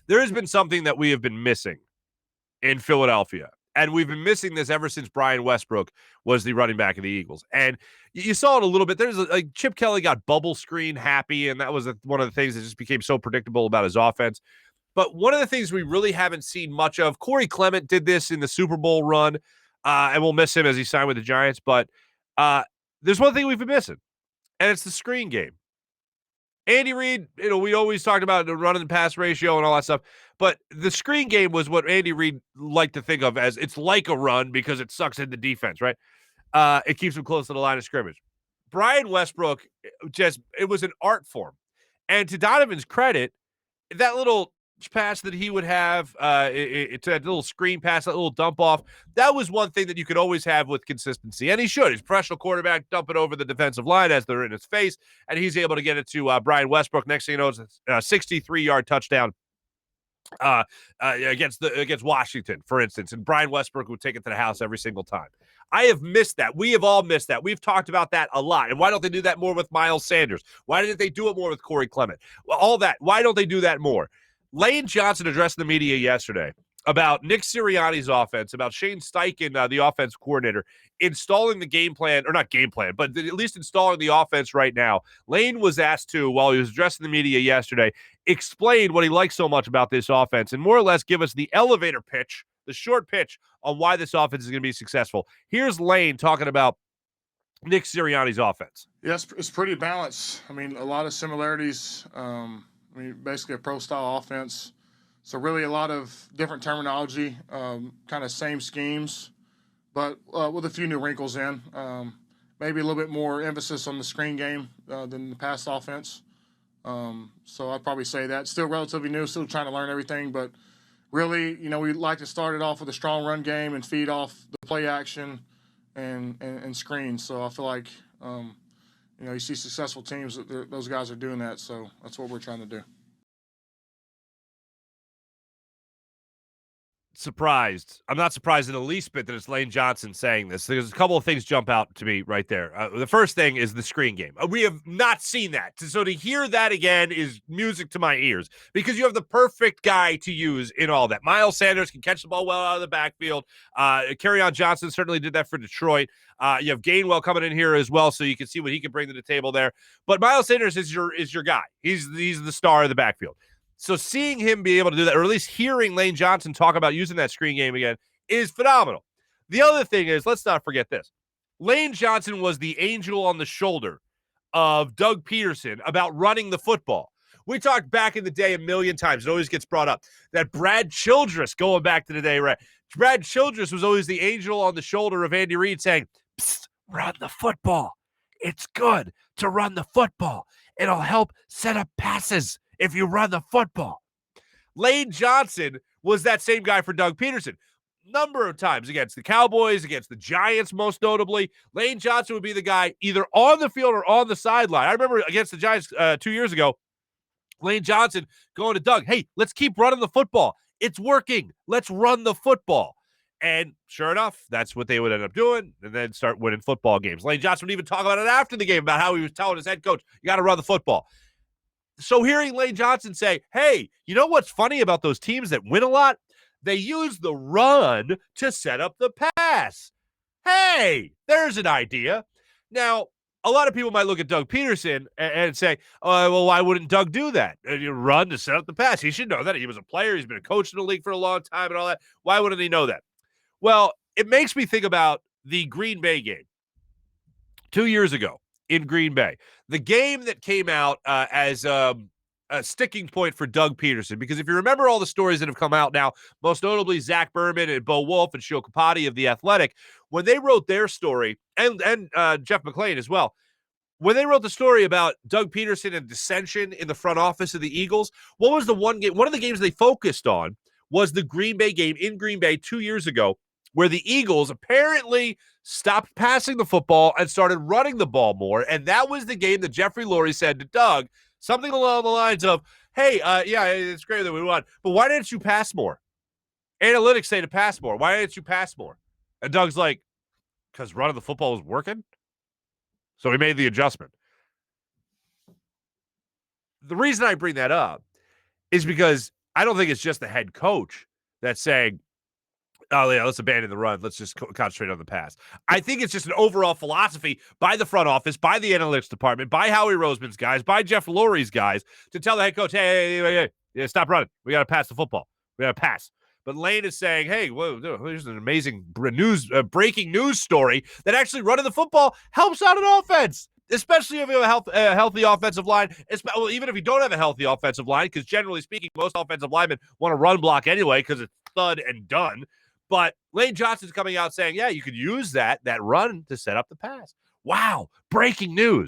There has been something that we have been missing in Philadelphia. And we've been missing this ever since Brian Westbrook was the running back of the Eagles. And you saw it a little bit. There's like Chip Kelly got bubble screen happy, and that was one of the things that just became so predictable about his offense. But one of the things we really haven't seen much of, Corey Clement did this in the Super Bowl run, and we'll miss him as he signed with the Giants. But there's one thing we've been missing, and it's the screen game. Andy Reid, we always talked about the run and pass ratio and all that stuff, but the screen game was what Andy Reid liked to think of as it's like a run because it sucks in the defense, right? It keeps them close to the line of scrimmage. Brian Westbrook, it was an art form. And to Donovan's credit, that little pass that he would have, to that little screen pass, that little dump off, that was one thing that you could always have with consistency. And he should. He's a professional quarterback, dump it over the defensive line as they're in his face, and he's able to get it to Brian Westbrook. Next thing you know, it's a 63-yard touchdown against Washington, for instance. And Brian Westbrook would take it to the house every single time. I have missed that. We have all missed that. We've talked about that a lot. And why don't they do that more with Miles Sanders? Why didn't they do it more with Corey Clement? Well, all that. Why don't they do that more? Lane Johnson addressed the media yesterday about Nick Sirianni's offense, about Shane Steichen, the offense coordinator, installing the game plan, or not game plan, but at least installing the offense right now. Lane was asked to, while he was addressing the media yesterday, explain what he likes so much about this offense and more or less give us the elevator pitch, the short pitch on why this offense is going to be successful. Here's Lane talking about Nick Sirianni's offense. Yes, it's pretty balanced. I mean, a lot of similarities. Basically a pro-style offense. So really a lot of different terminology, kind of same schemes, but with a few new wrinkles in. Maybe a little bit more emphasis on the screen game than the pass offense. So I'd probably say that. Still relatively new, still trying to learn everything, but really, we like to start it off with a strong run game and feed off the play action and screens. So I feel like, you see successful teams, those guys are doing that. So that's what we're trying to do. Surprised. I'm not surprised in the least bit that it's Lane Johnson saying this. There's a couple of things jump out to me right there. The first thing is the screen game. We have not seen that. So to hear that again is music to my ears because you have the perfect guy to use in all that. Miles Sanders can catch the ball well out of the backfield. Kerryon Johnson certainly did that for Detroit. You have Gainwell coming in here as well, so you can see what he can bring to the table there. But Miles Sanders is your guy. He's the star of the backfield. So seeing him be able to do that, or at least hearing Lane Johnson talk about using that screen game again, is phenomenal. The other thing is, let's not forget this. Lane Johnson was the angel on the shoulder of Doug Peterson about running the football. We talked back in the day a million times. It always gets brought up that Brad Childress, going back to the day, right? Brad Childress was always the angel on the shoulder of Andy Reid saying, "Psst, run the football. It's good to run the football. It'll help set up passes if you run the football." Lane Johnson was that same guy for Doug Peterson. Number of times against the Cowboys, against the Giants, most notably. Lane Johnson would be the guy either on the field or on the sideline. I remember against the Giants 2 years ago, Lane Johnson going to Doug, "Hey, let's keep running the football. It's working. Let's run the football." And sure enough, that's what they would end up doing and then start winning football games. Lane Johnson would even talk about it after the game, about how he was telling his head coach, "You got to run the football." So hearing Lane Johnson say, "Hey, you know what's funny about those teams that win a lot? They use the run to set up the pass." Hey, there's an idea. Now, a lot of people might look at Doug Peterson and say, "Oh, well, why wouldn't Doug do that? You run to set up the pass. He should know that. He was a player. He's been a coach in the league for a long time and all that. Why wouldn't he know that?" Well, it makes me think about the Green Bay game 2 years ago in Green Bay. The game that came out as a sticking point for Doug Peterson, because if you remember all the stories that have come out now, most notably Zach Berman and Bo Wolf and Shio Kapati of The Athletic, when they wrote their story, and Jeff McClain as well, when they wrote the story about Doug Peterson and dissension in the front office of the Eagles, what was the one game? One of the games they focused on was the Green Bay game in Green Bay 2 years ago, where the Eagles apparently stopped passing the football and started running the ball more. And that was the game that Jeffrey Lurie said to Doug, something along the lines of, "Hey, yeah, it's great that we won, but why didn't you pass more? Analytics say to pass more. Why didn't you pass more?" And Doug's like, "Because running the football was working." So he made the adjustment. The reason I bring that up is because I don't think it's just the head coach that's saying, oh, yeah, let's abandon the run. Let's just concentrate on the pass. I think it's just an overall philosophy by the front office, by the analytics department, by Howie Roseman's guys, by Jeff Lurie's guys to tell the head coach, hey, stop running. We got to pass the football. We got to pass. But Lane is saying, hey, whoa, here's an amazing breaking news story that actually running the football helps out an offense, especially if you have a healthy offensive line. Well, even if you don't have a healthy offensive line, because generally speaking, most offensive linemen want to run block anyway because it's thud and done. But Lane Johnson's coming out saying, yeah, you could use that run to set up the pass. Wow, breaking news.